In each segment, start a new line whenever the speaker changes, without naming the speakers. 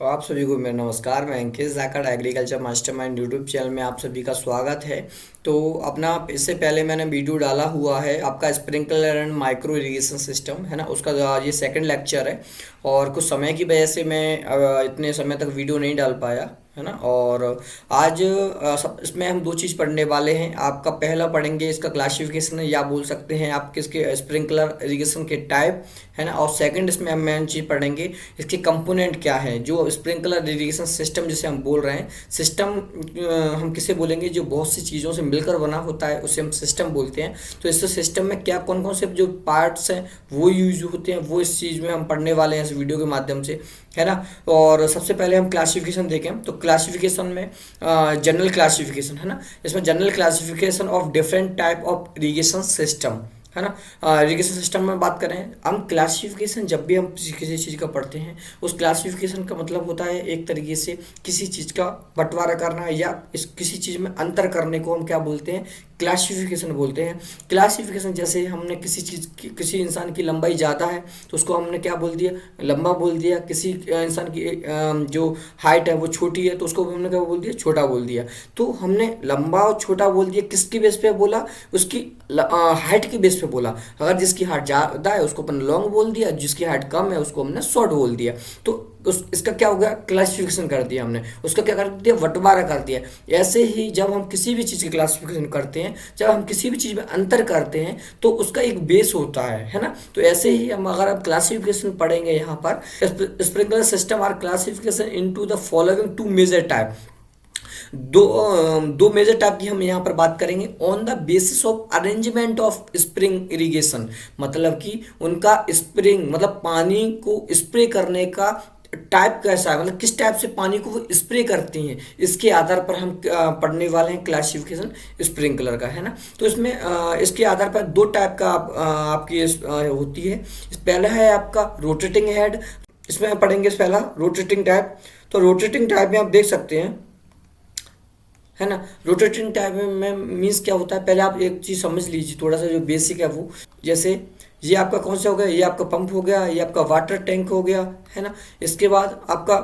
और आप सभी को मेरा नमस्कार। मैं Ankit Jakhar agriculture mastermind YouTube channel में आप सभी का स्वागत है। तो अपना इससे पहले मैंने वीडियो डाला हुआ है आपका sprinkler and micro irrigation system है ना, उसका ये सेकंड लेक्चर है। और कुछ समय की वजह से मैं इतने समय तक वीडियो नहीं डाल पाया है ना। और आज इसमें हम दो चीज़ पढ़ने वाले हैं। आपका पहला पढ़ेंगे इसका क्लासिफिकेशन है, या बोल सकते हैं आप किसके स्प्रिंकलर इरिगेशन के टाइप है ना। और सेकंड इसमें हम मेन चीज़ पढ़ेंगे इसके कंपोनेंट क्या है। जो स्प्रिंकलर इरिगेशन सिस्टम जिसे हम बोल रहे हैं, सिस्टम हम किसे बोलेंगे, जो बहुत सी चीज़ों से मिलकर बना होता है उसे हम सिस्टम बोलते हैं। तो इस सिस्टम में क्या कौन कौन से जो पार्ट्स हैं वो यूज होते हैं, वो इस चीज़ में हम पढ़ने वाले हैं इस वीडियो के माध्यम से, है ना। और सबसे पहले हम क्लासिफिकेशन देखें तो क्लासिफिकेशन में जनरल क्लासिफिकेशन है ना। इसमें general classification of different type of irrigation system है ना। इरिगेशन सिस्टम में बात करें हम क्लासिफिकेशन, जब भी हम किसी चीज़ का पढ़ते हैं उस क्लासिफिकेशन का मतलब होता है एक तरीके से किसी चीज़ का बंटवारा करना, या इस किसी चीज़ में अंतर करने को हम क्या बोलते हैं, क्लासिफिकेशन बोलते हैं। क्लासिफिकेशन जैसे हमने किसी चीज़ की, किसी इंसान की लंबाई ज़्यादा है तो उसको हमने क्या बोल दिया, लंबा बोल दिया। किसी इंसान की जो हाइट है वो छोटी है तो उसको हमने क्या बोल दिया, छोटा बोल दिया। तो हमने लंबा और छोटा बोल दिया, किसकी बेस पे बोला, उसकी हाइट की बेस पे बोला। अगर जिसकी हाइट ज़्यादा है उसको अपन लॉन्ग बोल दिया, जिसकी हाइट कम है उसको हमने शॉर्ट बोल दिया। तो इसका क्या हो गया, क्लासिफिकेशन कर दिया हमने, उसका क्या कर दिया, बंटवारा कर दिया। ऐसे ही जब हम किसी भी चीज़ की क्लासिफिकेशन करते हैं, जब हम किसी भी चीज़ में अंतर करते हैं तो उसका एक बेस होता है ना। तो ऐसे ही हम अगर आप क्लासिफिकेशन पढ़ेंगे यहाँ पर, sprinkler system are classification into the following two major type. दो मेजर टाइप की हम यहाँ पर बात करेंगे। On the basis of arrangement of spring irrigation, मतलब कि उनका स्प्रिंग मतलब पानी को स्प्रे करने का टाइप कैसा है, मतलब किस टाइप से पानी को वो स्प्रे करती हैं, इसके आधार पर हम पढ़ने वाले हैं क्लासिफिकेशन स्प्रिंकलर का, है ना। तो इसमें इसके आधार पर दो टाइप का आपकी होती है। पहला है आपका रोटेटिंग हेड, इसमें हम पढ़ेंगे पहला रोटेटिंग टाइप। तो रोटेटिंग टाइप में आप देख सकते हैं, है ना। रोटेटिंग टाइप में मीन्स क्या होता है, पहले आप एक चीज़ समझ लीजिए, थोड़ा सा जो बेसिक है वो। जैसे ये आपका कौन सा हो गया, ये आपका पंप हो गया, ये आपका वाटर टैंक हो गया, है ना। इसके बाद आपका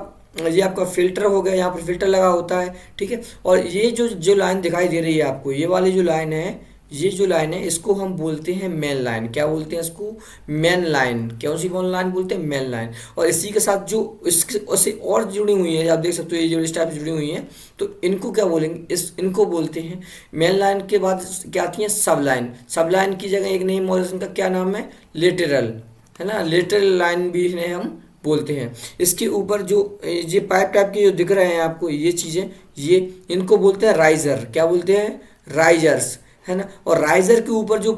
ये आपका फिल्टर हो गया, यहाँ पर फिल्टर लगा होता है, ठीक है। और ये जो जो लाइन दिखाई दे रही है आपको, ये वाली जो लाइन है, ये जो लाइन है इसको हम बोलते हैं मेन लाइन। क्या बोलते हैं इसको, मेन लाइन। कौन सी कौन लाइन बोलते हैं, मेन लाइन। और इसी के साथ जो इसके उससे और जुड़ी हुई है, आप देख सकते हो ये जो इस टाइप से जुड़ी हुई हैं, तो इनको क्या बोलेंगे, इनको बोलते हैं मेन लाइन। के बाद क्या आती है, सब लाइन। सब लाइन की जगह एक नई मॉडरेशन का क्या नाम है, लेटरल, है ना। लेटरल लाइन भी इन्हें हम बोलते हैं। इसके ऊपर जो ये पाइप टाइप के जो दिख रहे हैं आपको ये चीज़ें, ये इनको बोलते हैं राइजर। क्या बोलते हैं, राइजर्स, है ना। और राइजर के ऊपर जो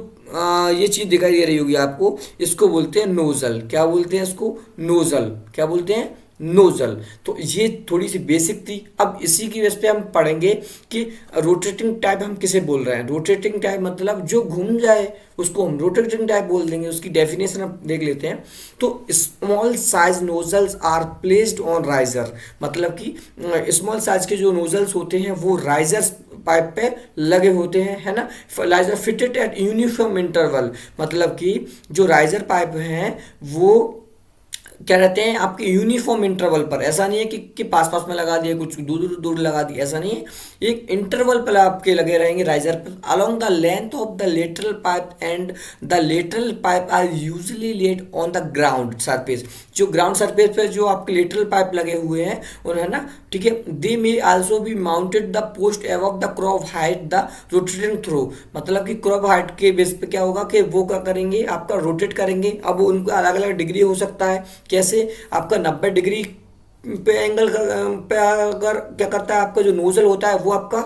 ये चीज़ दिखाई दे रही होगी आपको, इसको बोलते हैं नोजल। क्या बोलते हैं इसको, नोजल। क्या बोलते हैं, नोजल। तो ये थोड़ी सी बेसिक थी। अब इसी की वजह पे हम पढ़ेंगे कि रोटेटिंग टाइप हम किसे बोल रहे हैं। रोटेटिंग टाइप मतलब जो घूम जाए उसको हम रोटेटिंग टाइप बोल देंगे। उसकी डेफिनेशन हम देख लेते हैं। तो small size nozzles are placed on riser, मतलब कि स्मॉल साइज के जो नोजल्स होते हैं वो राइजर्स पाइप पे लगे होते हैं, है ना। Riser fitted eight uniform interval, मतलब कि जो राइजर पाइप हैं वो क्या रहते हैं आपके यूनिफॉर्म इंटरवल पर। ऐसा नहीं है कि पास पास में लगा दिए, कुछ दूर दूर दूर लगा दिए, ऐसा नहीं है। एक इंटरवल पर आपके लगे रहेंगे राइजर पर। Along the length of the lateral pipe and the lateral pipe are usually laid on the ground surface. जो ग्राउंड सरफेस पर जो आपके लेटरल पाइप लगे हुए हैं उन्हें, है ना, ठीक है। They may also be mounted the post above the crop height the rotating throw, मतलब कि क्रॉप हाइट के बेस पे क्या होगा कि वो क्या करेंगे, आपका रोटेट करेंगे। अब उनका अलग अलग डिग्री हो सकता है। कैसे, आपका 90 डिग्री पे एंगल पे अगर क्या करता है, आपका जो नोजल होता है वो आपका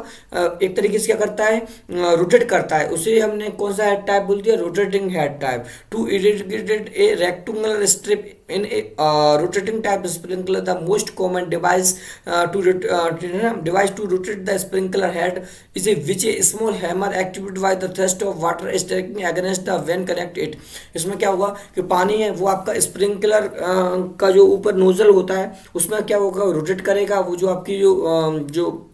एक तरीके से क्या करता है, रोटेट करता है। उसे हमने कौन सा हेड टाइप बोल दिया, rotating head type. To irrigated a rectangular strip in a rotating type sprinkler, the most common device to rotate the sprinkler head is a which a small hammer activated by the thrust of water striking against the when connect it. इसमें क्या होगा कि पानी है वो आपका sprinkler का जो ऊपर नोजल होता है उसमें क्या होगा, रोटेट करेगा। वो जो आपकी जो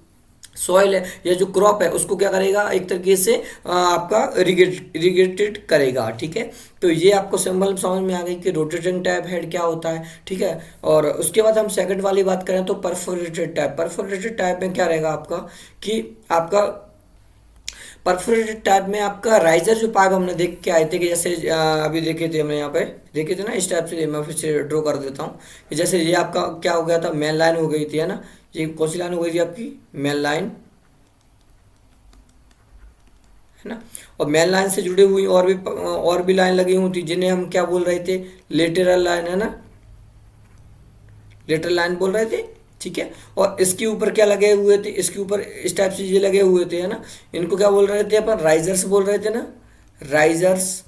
सॉइल है या जो क्रॉप है उसको क्या करेगा, एक तरीके से आपका इरिगेटेड करेगा। ठीक है, तो ये आपको सिंबल समझ में आ गई कि रोटेटिंग टैप हेड क्या होता है। ठीक है, और उसके बाद हम सेकंड वाली बात करें तो परफोरेटेड टैप। परफोरेटेड टैप में क्या रहेगा आपका कि आपका परफोरेटेड टाइप में आपका राइजर जो पाइप हमने देख के आए थे कि जैसे अभी देखे थे हमने यहाँ पे देखे थे ना, इस टाइप से मैं फिर से ड्रॉ कर देता हूँ कि जैसे ये आपका क्या हो गया था, मेन लाइन हो गई थी, है ना। ये कौन सी लाइन हो गई थी आपकी, मेन लाइन, है ना। और मेन लाइन से जुड़ी हुई और भी लाइन लगी हुई थी जिन्हें हम क्या बोल रहे थे, लेटरल लाइन, है ना, लेटरल लाइन बोल रहे थे। ठीक है, और इसके ऊपर क्या लगे हुए थे, इसके ऊपर इस टाइप से ये लगे हुए थे, है ना। इनको क्या बोल रहे थे अपन, राइजर्स बोल रहे थे ना, राइजर्स,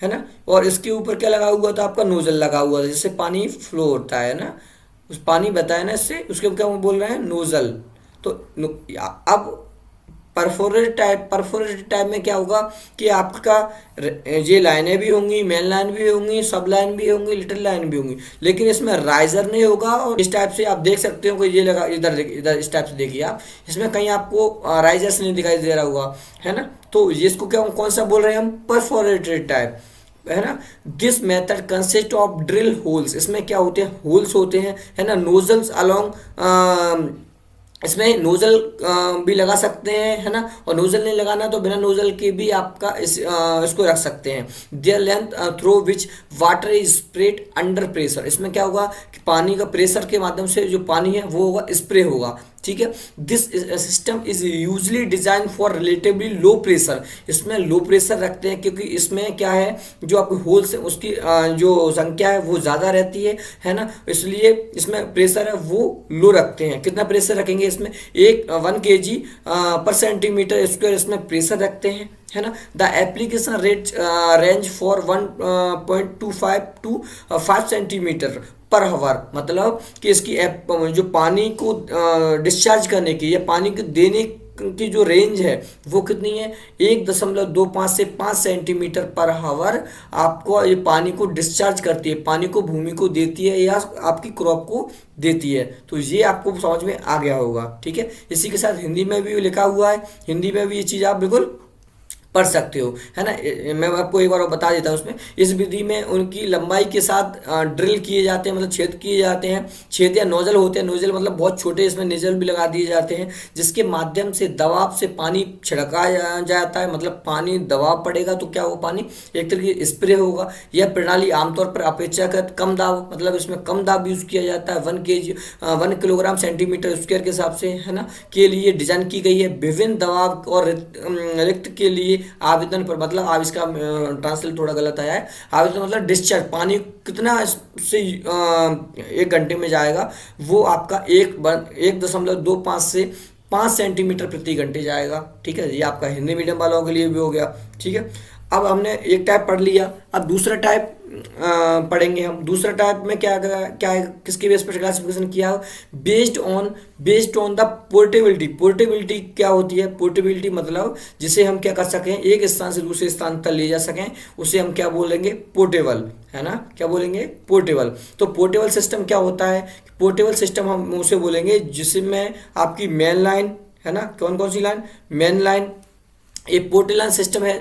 है ना। और इसके ऊपर क्या लगा हुआ था आपका, नोजल लगा हुआ था जिससे पानी फ्लो होता है ना, उस पानी बताया ना इससे, उसके क्या बोल रहे हैं, नोजल। तो अब परफोरेटेड टाइप में क्या होगा कि आपका ये लाइनें भी होंगी, मेन लाइन भी होंगी, सब लाइन भी होंगी, लिटिल लाइन भी होंगी, लेकिन इसमें राइजर नहीं होगा। और इस टाइप से आप देख सकते हो कि ये लगा इधर इधर इस टाइप से देखिए आप, इसमें कहीं आपको राइजर्स नहीं दिखाई दे रहा होगा, है ना। तो ये इसको क्या कौन सा बोल रहे हैं हम, परफोरेटेड टाइप, है ना। This method consist of drill holes, इसमें क्या होते हैं, होल्स होते हैं, है ना, नोजल्स अलोंग, इसमें नोजल भी लगा सकते हैं, है ना। और नोजल नहीं लगाना तो बिना नोजल के भी आपका इसको रख सकते हैं। There length through which water is spread under pressure, इसमें क्या होगा कि पानी का प्रेशर के माध्यम से जो पानी है वो होगा, स्प्रे होगा। ठीक है, this system is usually design for relatively low pressure, इसमें लो प्रेशर रखते हैं क्योंकि इसमें क्या है, जो आपके होल्स है उसकी जो संख्या है वो ज़्यादा रहती है ना, इसलिए इसमें प्रेशर है वो लो रखते हैं। कितना प्रेशर रखेंगे इसमें, 1 kg पर सेंटीमीटर स्क्वायर इसमें प्रेशर रखते हैं, है ना। The application rate range for 1.25 to 5 centimetre पर हवर, मतलब कि इसकी जो पानी को डिस्चार्ज करने की या पानी को देने की जो रेंज है वो कितनी है, 1.25 से 5 सेंटीमीटर पर हावर आपको ये पानी को डिस्चार्ज करती है, पानी को भूमि को देती है या आपकी क्रॉप को देती है। तो ये आपको समझ में आ गया होगा। ठीक है, इसी के साथ हिंदी में भी लिखा हुआ है, हिंदी में भी ये चीज़ आप बिल्कुल पढ़ सकते हो, है ना। मैं आपको एक बार और बता देता हूँ उसमें, इस विधि में उनकी लंबाई के साथ ड्रिल किए जाते हैं, मतलब छेद किए जाते हैं, छेद या नोजल होते हैं, नोजल मतलब बहुत छोटे, इसमें नोजल भी लगा दिए जाते हैं जिसके माध्यम से दबाव से पानी छिड़का जाता है, मतलब पानी दबाव पड़ेगा तो क्या होगा, पानी एक तरीके से स्प्रे होगा। यह प्रणाली आमतौर पर अपेक्षाकृत कम दाब, मतलब इसमें कम दाब यूज किया जाता है, 1 किलोग्राम सेंटीमीटर स्क्वायर के हिसाब से, है ना, के लिए डिजाइन की गई है। विभिन्न दबाव और रिक्त के लिए आवेदन पर, मतलब आप इसका ट्रांसलेट थोड़ा गलत आया है, आवेदन मतलब डिस्चार्ज, पानी कितना से 1 घंटे में जाएगा, वो आपका 1.25 से 5 सेंटीमीटर प्रति घंटे जाएगा। ठीक है, ये आपका हिंदी मीडियम वालों के लिए भी हो गया। ठीक है, अब हमने एक टाइप पढ़ लिया, अब दूसरा टाइप पढ़ेंगे हम। दूसरा टाइप में क्या क्या है, किसके बेस पर क्लासिफिकेशन किया, based on the portability. Portability क्या होती है, पोर्टेबिलिटी मतलब जिसे हम क्या कर सकें, एक स्थान से दूसरे स्थान तक ले जा सकें, उसे हम क्या बोलेंगे, पोर्टेबल, है ना, क्या बोलेंगे, पोर्टेबल। तो पोर्टेबल सिस्टम क्या होता है, पोर्टेबल सिस्टम हम उसे बोलेंगे जिसमें आपकी मेन लाइन, है ना, कौन कौन सी लाइन, मेन लाइन, ये पोर्टेबल सिस्टम है,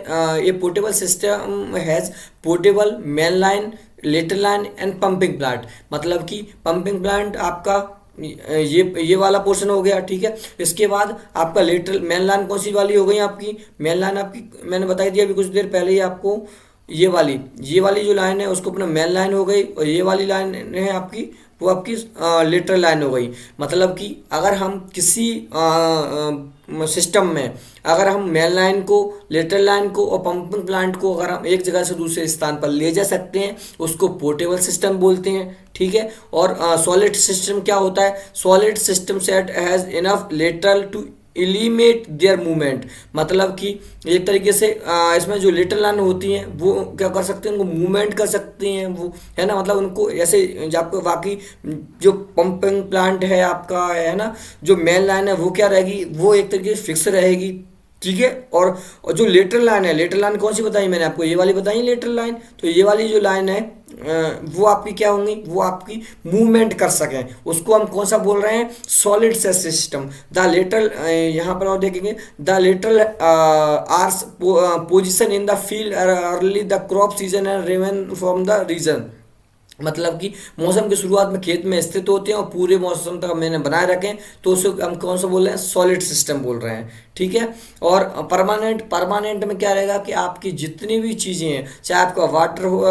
ये portable system has portable main line, later line and pumping plant, मतलब कि पंपिंग प्लांट आपका ये वाला पोर्शन हो गया। ठीक है, इसके बाद आपका लेटर मेन लाइन कौन सी वाली हो गई आपकी, मेन लाइन आपकी मैंने बताई दिया अभी कुछ देर पहले ही आपको, ये वाली जो लाइन है उसको अपना मेन लाइन हो गई, और ये वाली लाइन है आपकी वो आपकी लेटरल लाइन हो गई। मतलब कि अगर हम किसी सिस्टम में अगर हम मेन लाइन को, लेटरल लाइन को और पंपिंग प्लांट को अगर हम एक जगह से दूसरे स्थान पर ले जा सकते हैं उसको पोर्टेबल सिस्टम बोलते हैं। ठीक है, और सॉलिड सिस्टम क्या होता है, solid system set has enough lateral to eliminate their movement, मतलब कि एक तरीके से इसमें जो लिटिल लाइन होती हैं वो क्या कर सकते हैं, उनको मूवमेंट कर सकती हैं वो, है ना, मतलब उनको ऐसे जो आपको बाकी जो पंपिंग प्लांट है आपका, है ना, जो मेन लाइन है वो क्या रहेगी, वो एक तरीके से फिक्स रहेगी। ठीक है, और जो लेटरल लाइन है, लेटरल लाइन कौन सी बताई मैंने आपको, ये वाली बताई लेटरल लाइन, तो ये वाली जो लाइन है वो आपकी क्या होंगी, वो आपकी मूवमेंट कर सकें, उसको हम कौन सा बोल रहे हैं, solid cell system. The lateral, यहाँ पर और देखेंगे, the lateral are position in the field early the crop season and remain from the region. मतलब कि मौसम की शुरुआत में खेत में स्थित होते हैं और पूरे मौसम तक मैंने बनाए रखें, तो उसे हम कौन सा बोल रहे हैं, सॉलिड सिस्टम बोल रहे हैं। ठीक है। और परमानेंट, परमानेंट में क्या रहेगा कि आपकी जितनी भी चीज़ें हैं, चाहे आपका वाटर हो,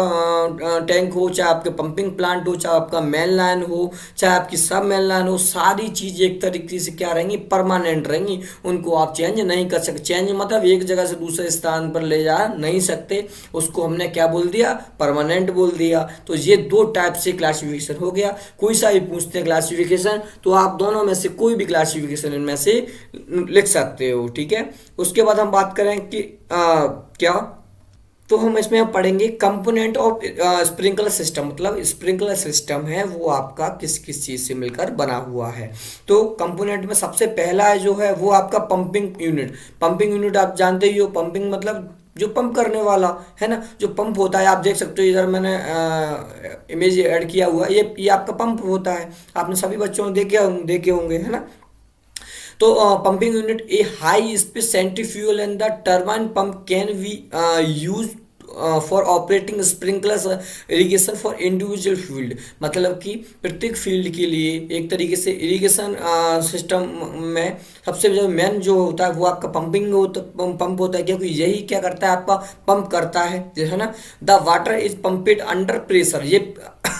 टैंक हो, चाहे आपके पंपिंग प्लांट हो, चाहे आपका मेन लाइन हो, चाहे आपकी सब मेन लाइन हो, सारी चीज़ें एक तरीके से क्या रहेंगी, परमानेंट रहेंगी। उनको आप चेंज नहीं कर सकते। चेंज मतलब एक जगह से दूसरे स्थान पर ले जा नहीं सकते, उसको हमने क्या बोल दिया, परमानेंट बोल दिया। तो ये दो टाइप से क्लासिफिकेशन हो गया। कोई सा भी पूछते हैं क्लासिफिकेशन, तो आप दोनों में से कोई भी क्लासिफिकेशन इनमें से लिख सकते हो। ठीक है। उसके बाद हम बात करें कि क्या, तो हम इसमें हम पढ़ेंगे कंपोनेंट ऑफ स्प्रिंकलर सिस्टम। मतलब स्प्रिंकलर सिस्टम है वो आपका किस किस चीज़ से मिलकर बना हुआ है। तो कंपोनेंट में सबसे पहला है जो है वो आपका पंपिंग यूनिट। पंपिंग यूनिट आप जानते ही हो, पंपिंग मतलब जो पंप करने वाला है ना, जो पंप होता है। आप देख सकते हो इधर मैंने इमेज ऐड किया हुआ है, ये आपका पंप होता है। आपने सभी बच्चों ने देखे होंगे, है ना। तो pumping unit A high speed centrifugal and the turbine pump can be use for operating sprinkler irrigation for individual field. मतलब कि प्रत्येक फील्ड के लिए एक तरीके से इरिगेशन सिस्टम में सबसे जो मेन जो होता है वो आपका पंप होता है, क्योंकि यही क्या करता है, आपका पंप करता है, जो है ना। The water is pumped under pressure. ये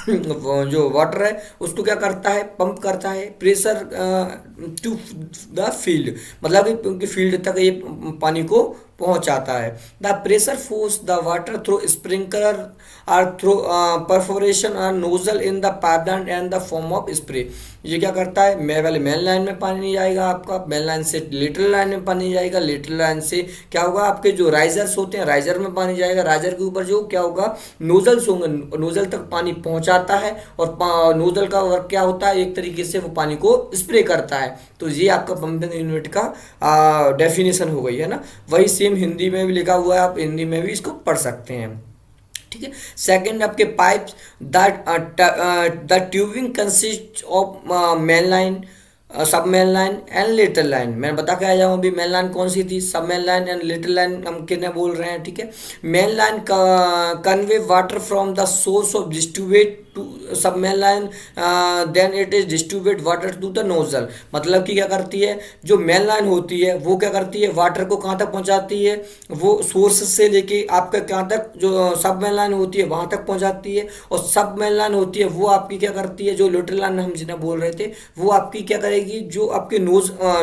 जो वाटर है उसको क्या करता है, पंप करता है प्रेशर टू द फील्ड। मतलब कि फील्ड तक ये पानी को पहुंचाता है। The pressure force the water through sprinkler और थ्रू परफोरेशन और nozzle in the pipeline and the form of spray. ये क्या करता है, पहले मेन लाइन में पानी जाएगा, आपका मेन लाइन से लेटरल लाइन में पानी जाएगा, लेटरल लाइन से क्या होगा, आपके जो राइजर्स होते हैं राइजर में पानी जाएगा, राइजर के ऊपर जो क्या होगा, नोजल्स होंगे, नोजल तक पानी पहुंचाता है। और नोजल का वर्क क्या होता है, एक तरीके से वो पानी को स्प्रे करता है। तो ये आपका पंपिंग यूनिट का डेफिनेशन हो गई, है ना। वही सेम हिंदी में भी लिखा हुआ है, आप हिंदी में भी इसको पढ़ सकते हैं। ठीक है। सेकंड आपके pipes, the tubing consist of main line, sub main line and little line. मैं बता के आ जाऊँ अभी मेन लाइन कौन सी थी, sub main line and little line हम कितने बोल रहे हैं। ठीक है। Main line convey water from the source of distribute to sub main line, then it is distribute water to the nozzle. मतलब कि क्या करती है, जो मेन लाइन होती है वो क्या करती है, वाटर को कहाँ तक पहुँचाती है, वो सोर्स से लेके आपका कहाँ तक, जो सब मेन लाइन होती है वहाँ तक पहुँचाती है। और सब मेन लाइन होती है वो आपकी क्या करती है, जो लिटिल लाइन हम जिन्हें बोल रहे थे, वो आपकी क्या करेगी, जो आपके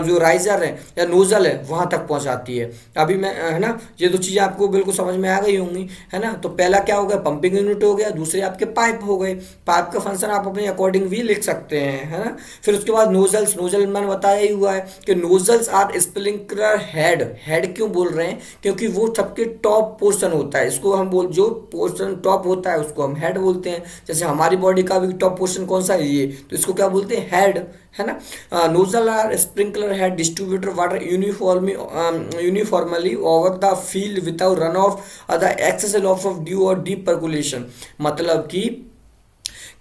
जो राइजर है या नोजल है वहाँ तक पहुँचाती है। अभी मैं, है ना, ये दो चीज़ें आपको बिल्कुल समझ में आ गई होंगी, है ना। तो पहला क्या हो गया, पंपिंग यूनिट हो गया, दूसरे आपके पाइप हो गए। पाइप का फंक्शन आप अपने अकॉर्डिंग भी लिख सकते हैं, है ना। फिर उसके बाद नोजल्स, नोजल मैंने बताया ही हुआ है कि nozzles are sprinkler head. Head क्यों बोल रहे हैं, क्योंकि वो सबके टॉप पोर्शन होता है, इसको हम बोल, जो पोर्शन टॉप होता है उसको हम हेड बोलते हैं। जैसे हमारी बॉडी का भी टॉप पोर्शन कौन सा है, ये, तो इसको क्या बोलते हैं, हेड, है ना। Nozzle are sprinkler head distributor water uniformly over the field without run off the excess loss of due और डीप पर्कुलेशन। मतलब कि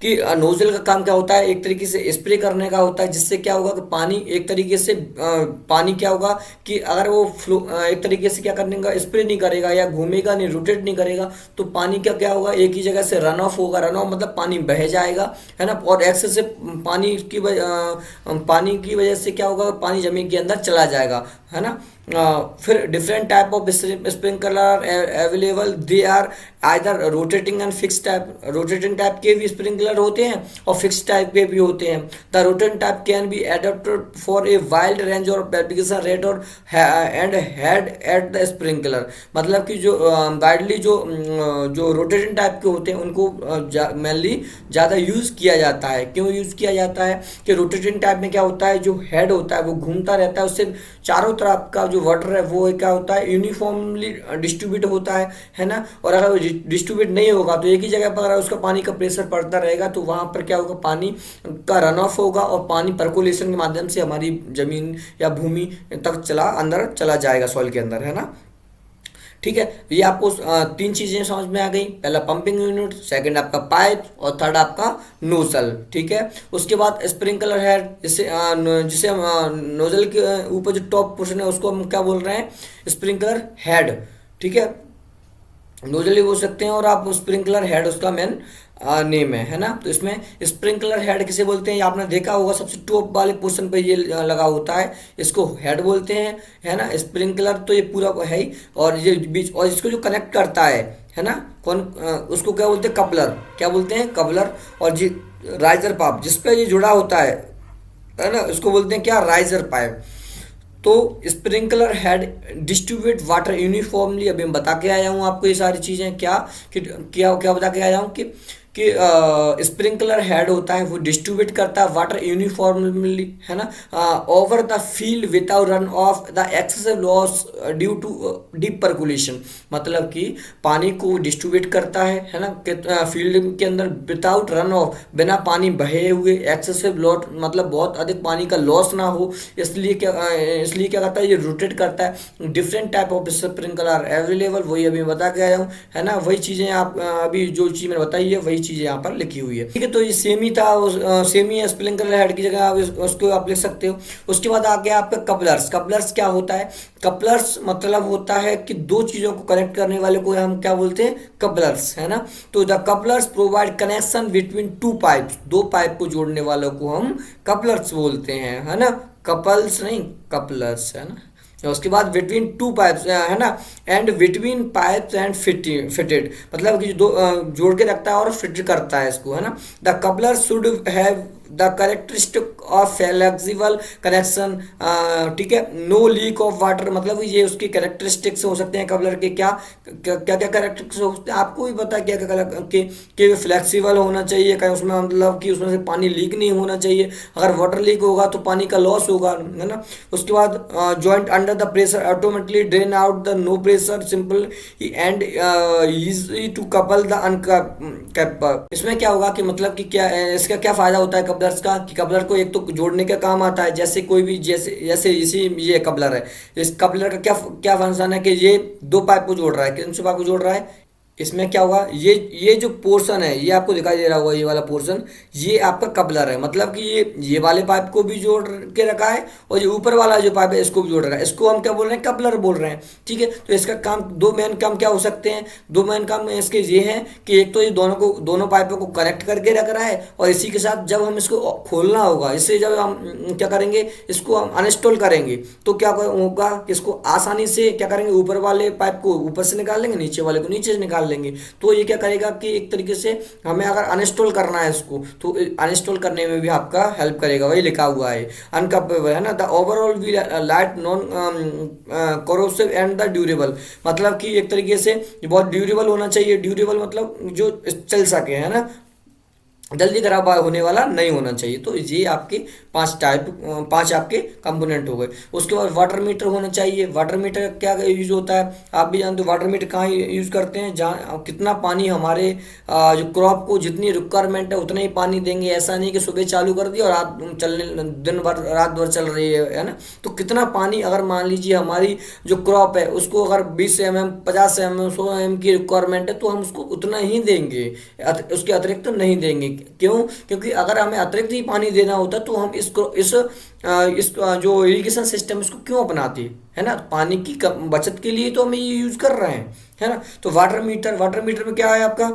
नोजल का काम क्या होता है, एक तरीके से स्प्रे करने का होता है, जिससे क्या होगा कि पानी एक तरीके से पानी क्या होगा कि अगर वो फ्लो एक तरीके से क्या करने का, स्प्रे नहीं करेगा या घूमेगा नहीं, रोटेट नहीं करेगा, तो पानी का क्या होगा, एक ही जगह से रन ऑफ होगा। रन ऑफ मतलब पानी बह जाएगा, है ना। और एक्सेस से पानी की वजह से क्या होगा, पानी जमीन के अंदर चला जाएगा, है ना। फिर different type of sprinkler available, they are either rotating and fix type. Rotating type के भी स्प्रिंकलर होते हैं और फिक्स टाइप के भी होते हैं। The rotating type can be adapted for a wild range और एप्लीकेशन रेट और and head at the sprinkler. मतलब कि जो वाइडली जो रोटेटिंग टाइप के होते हैं उनको मेनली ज़्यादा यूज़ किया जाता है। क्यों यूज़ किया जाता है कि रोटेटिंग टाइप में क्या होता है, जो हेड होता है वो घूमता रहता है, उससे चारों तरफ का जो वाटर है वो क्या होता है, यूनिफॉर्मली डिस्ट्रीब्यूट होता है ना। और अगर डिस्ट्रीब्यूट नहीं होगा तो एक ही जगह पर अगर उसका पानी का प्रेशर पड़ता रहेगा तो वहाँ पर क्या होगा, पानी का रन ऑफ होगा और पानी पर्कुलेशन के माध्यम से हमारी जमीन या भूमि तक अंदर चला जाएगा, सॉइल के अंदर, है ना। ठीक है, ये आपको तीन चीजें समझ में आ गई। पहला पंपिंग यूनिट, सेकंड आपका पाइप, और थर्ड आपका नोजल। ठीक है, उसके बाद स्प्रिंकलर हेड, जिसे हम नोजल के ऊपर जो टॉप पोर्शन है उसको हम क्या बोल रहे हैं, स्प्रिंकलर हेड। ठीक है, नोजल भी बोल सकते हैं और आप स्प्रिंकलर हेड उसका मेन नेम है ना। तो इसमें स्प्रिंकलर हेड किसे बोलते हैं, ये आपने देखा होगा सबसे टॉप वाले पोर्शन पे ये लगा होता है, इसको हेड बोलते हैं, है ना। स्प्रिंकलर तो ये पूरा है ही, और ये बीच और इसको जो कनेक्ट करता है ना, कौन उसको क्या बोलते हैं, कपलर। क्या बोलते हैं, कपलर। और जी राइजर पाइप जिस पे ये जुड़ा होता है ना, उसको बोलते हैं क्या, राइजर पाइप। तो sprinkler head distribute water uniformly, अभी मैं बता के आया हूँ आपको ये सारी चीज़ें, क्या कि क्या क्या बता के आया हूँ कि स्प्रिंकलर हेड होता है वो डिस्ट्रीब्यूट करता है वाटर यूनिफॉर्मली, है ना, over the field without run off the excessive loss due to deep percolation. मतलब कि पानी को डिस्ट्रीब्यूट करता है ना, फील्ड के अंदर विदाउट रन ऑफ, बिना पानी बहे हुए, एक्सेसिव लॉस मतलब बहुत अधिक पानी का लॉस ना हो, इसलिए क्या करता है, ये रोटेट करता है। Different type of sprinkler available, वही अभी बता के आया हूँ, है ना। वही चीज़ें आप अभी जो चीज़ मैंने बताई है वही चीज़ें यहाँ पर लिखी हुई है। ठीक है, तो ये सेम ही था, सेम ही है, स्प्रिंकलर हेड की जगह आप उसको आप लिख सकते हो। उसके बाद आ गया आपका कपलर्स। कपलर्स क्या होता है, कपलर्स मतलब होता है कि दो चीज़ों को कनेक्ट करने वाले को हम क्या बोलते हैं, कपलर्स, है ना। तो the couplers provide connection between two pipes, दो पाइप को जोड़ने वालों को हम कपलर्स बोलते हैं, है ना। कपल्स नहीं, कपलर्स, है ना। उसके बाद बिटवीन टू पाइप्स, है ना, and between pipes and fitted, मतलब कि दो जोड़ के रखता है और फिट करता है इसको, है ना। The coupler should have the characteristic of flexible connection. ठीक है, नो लीक ऑफ वाटर, मतलब ये उसकी कैरेक्टरिस्टिक्स हो सकते हैं कपलर के, क्या क्या क्या कैरेक्टरिस्टिक्स हो सकते हैं, आपको भी पता है क्या क्या कि फ्लेक्सिबल होना चाहिए, कहीं उसमें मतलब कि उसमें से पानी लीक नहीं होना चाहिए, अगर वाटर लीक होगा तो पानी का लॉस होगा, है ना। उसके बाद joint under the pressure automatically drain out the no pressure simple and easy to couple the uncap. इसमें क्या होगा कि मतलब कि क्या इसका क्या फायदा होता है कपलर्स का, कि कपलर को एक तो जोड़ने का काम आता है, जैसे कोई भी जैसे जैसे इसी ये कपलर है, इस कपलर का क्या क्या फंक्शन है कि ये दो पाइप को जोड़ रहा है, किन से पाइप को जोड़ रहा है, इसमें क्या होगा, ये जो पोर्शन है ये आपको दिखाई दे रहा होगा, ये वाला पोर्शन ये आपका कपलर है, मतलब कि ये वाले पाइप को भी जोड़ के रखा है और ये ऊपर वाला जो पाइप है इसको भी जोड़ रखा है, इसको हम क्या बोल रहे हैं, कपलर बोल रहे हैं। ठीक है, तो इसका काम, दो मेन काम क्या हो सकते हैं, दो मेन काम इसके ये हैं कि एक तो ये दोनों पाइपों को कनेक्ट करके रख रहा है, और इसी के साथ जब हम इसको खोलना होगा, इससे जब हम क्या करेंगे, इसको हम अनइंस्टॉल करेंगे तो क्या होगा कि इसको आसानी से क्या करेंगे, ऊपर वाले पाइप को ऊपर से निकाल लेंगे, नीचे वाले को नीचे से निकाल लेंगे। तो ये क्या करेगा कि एक तरीके से हमें अगर अनइंस्टॉल करना है इसको तो अनइंस्टॉल करने में भी आपका हेल्प करेगा, वही लिखा हुआ है अनकपेबल, है ना। The overall we light non corrosive and the durable, मतलब कि एक तरीके से बहुत ड्यूरेबल होना चाहिए, ड्यूरेबल मतलब जो चल सके, है ना, जल्दी खराब होने वाला नहीं होना चाहिए। तो ये आपके पांच आपके कंपोनेंट हो गए। उसके बाद वाटर मीटर होना चाहिए। वाटर मीटर क्या यूज होता है, आप भी जानते हो वाटर मीटर कहाँ यूज करते हैं, जहाँ कितना पानी हमारे जो क्रॉप को जितनी रिक्वायरमेंट है उतना ही पानी देंगे, ऐसा नहीं कि सुबह चालू कर दिया और रात चलने दिन भर रात भर चल रही है ना। तो कितना पानी, अगर मान लीजिए हमारी जो क्रॉप है उसको अगर 20 mm 50 mm 100 mm की रिक्वायरमेंट है तो हम उसको उतना ही देंगे, उसके अतिरिक्त नहीं देंगे। क्यों, क्योंकि अगर हमें अतिरिक्त ही पानी देना होता तो हम इस जो इरिगेशन सिस्टम इसको क्यों अपनाते, है ना। पानी की बचत के लिए तो हम ये यूज कर रहे हैं, है ना। तो वाटर मीटर में क्या है आपका,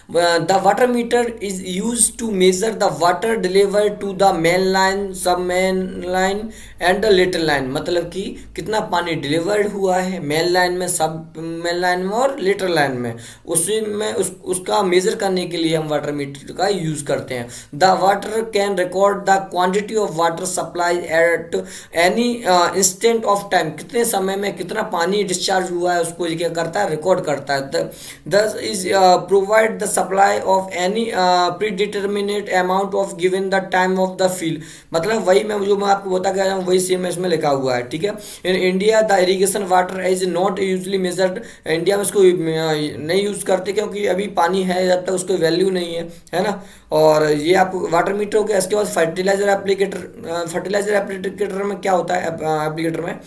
the water meter is used to measure the water delivered to the main line, सब main line and the little line, मतलब कि कितना पानी डिलीवर्ड हुआ है मेन लाइन में, सब मेन लाइन में और लिटिल लाइन में, उसी में उसका मेजर करने के लिए हम वाटर मीटर का यूज करते हैं। The water can record the quantity of water supply at any instant of time, कितने समय में कितना पानी डिस्चार्ज हुआ है उसको क्या करता है, रिकॉर्ड करता है। दस is provide the supply of any pre determinate amount of given the time of the field. मतलब वही मैं आपको बता गया हूँ, वही सेम इसमें लिखा हुआ है, ठीक है। In India the irrigation water is not usually measured. India में इसको नहीं यूज करते क्योंकि अभी पानी है, जब तक उसको वैल्यू नहीं है ना। और ये आपको वाटर मीटर हो गया। इसके बाद फर्टिलाइजर एप्लीकेटर। फर्टिलाइजर एप्लीकेटर में क्या होता है, एप्लीकेटर में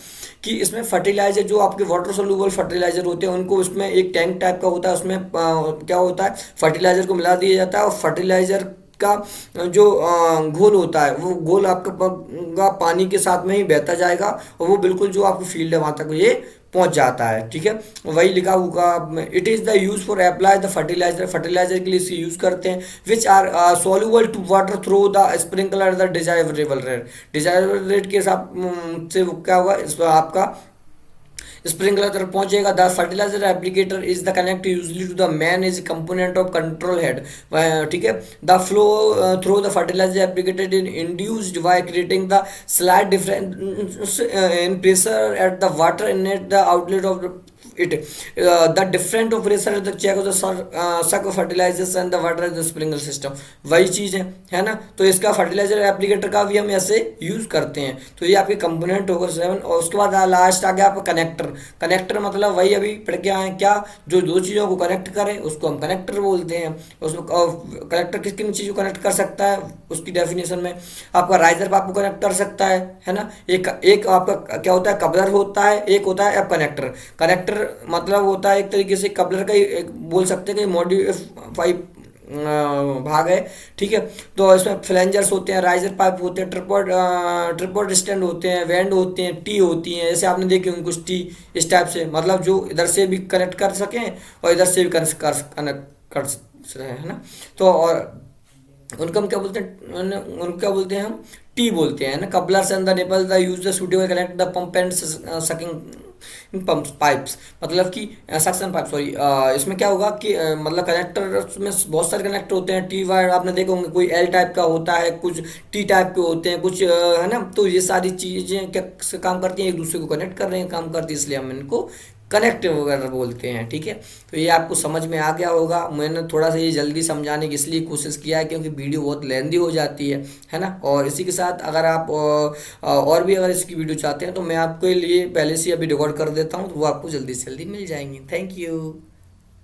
कि इसमें फर्टिलाइजर जो आपके वाटर सोल्यूबल फर्टिलाइजर होते हैं उनको उसमें एक टैंक टाइप का होता है, उसमें क्या होता है, फर्टिलाइजर को मिला दिया जाता है और फर्टिलाइजर का जो घोल होता है वो घोल आपका पानी के साथ में ही बहता जाएगा और वो बिल्कुल जो आपकी फील्ड है वहां तक ये पहुंच जाता है, ठीक है। वही लिखा होगा, it is the use for apply the fertilizer. Fertilizer के लिए इसे यूज करते हैं। Which are soluble to water through the sprinkler the desirable rate. Desirable rate के हिसाब से वो क्या होगा, इस आपका स्प्रिंकलर तरफ पहुंचेगा। The fertiliser applicator is the connect usually to the main is component of control head, ठीक है। The flow through the fertiliser applicated in induced by creating the slight difference in pressure at the water inlet the outlet of it the different of pressure at the check of the suck of fertilizers and the water at the sprinkler system। वही चीज़ है ना। तो इसका fertiliser applicator का भी हम ऐसे use करते हैं। तो ये आपके कंपोनेंट होगा 7। और उसके बाद लास्ट आ गया आपका कनेक्टर। कनेक्टर मतलब वही अभी पढ़ के आए क्या, जो दो चीज़ों को कनेक्ट करे उसको हम कनेक्टर बोलते हैं। उसमें कनेक्टर किस किन चीज़ों को कनेक्ट कर सकता है, उसकी डेफिनेशन में आपका राइजर पाइप को कनेक्ट कर सकता है ना। एक आपका क्या होता है, कपलर होता है, एक होता है अब कनेक्टर। कनेक्टर मतलब होता है एक तरीके से कपलर का ही बोल सकते हैं कि मॉडिफाई भाग है, ठीक है। तो इसमें फ्लैंजर्स होते हैं, राइजर पाइप होते हैं, ट्रिपॉड स्टैंड होते हैं, वेंड होते हैं, टी होती हैं। जैसे आपने देखे होंगे कुछ टी इस टाइप से, मतलब जो इधर से भी कनेक्ट कर सकें और इधर से भी कनेक्ट कर सकें, है ना। तो और उनको हम क्या बोलते हैं, उनको क्या बोलते हैं, हम टी बोलते हैं ना। Couplers and the nipple the use the suitable connect the pump and sucking pump pipes, मतलब कि सक्शन पाइप, सॉरी। इसमें क्या होगा कि मतलब कनेक्टर में बहुत सारे कनेक्टर होते हैं। टी वायर आपने देखे होंगे, कोई एल टाइप का होता है, कुछ टी टाइप के होते हैं, कुछ है ना। तो ये सारी चीज़ें क्या काम करती हैं, एक दूसरे को कनेक्ट कर रहे हैं काम करती है, इसलिए हम इनको कनेक्ट वगैरह बोलते हैं, ठीक है। तो ये आपको समझ में आ गया होगा। मैंने थोड़ा सा ये जल्दी समझाने की इसलिए कोशिश किया है क्योंकि वीडियो बहुत लेंदी हो जाती है ना। और इसी के साथ अगर आप और भी अगर इसकी वीडियो चाहते हैं तो मैं आपके लिए पहले से अभी रिकॉर्ड कर देता हूँ, तो वो आपको जल्दी से जल्दी मिल जाएंगी। Thank you.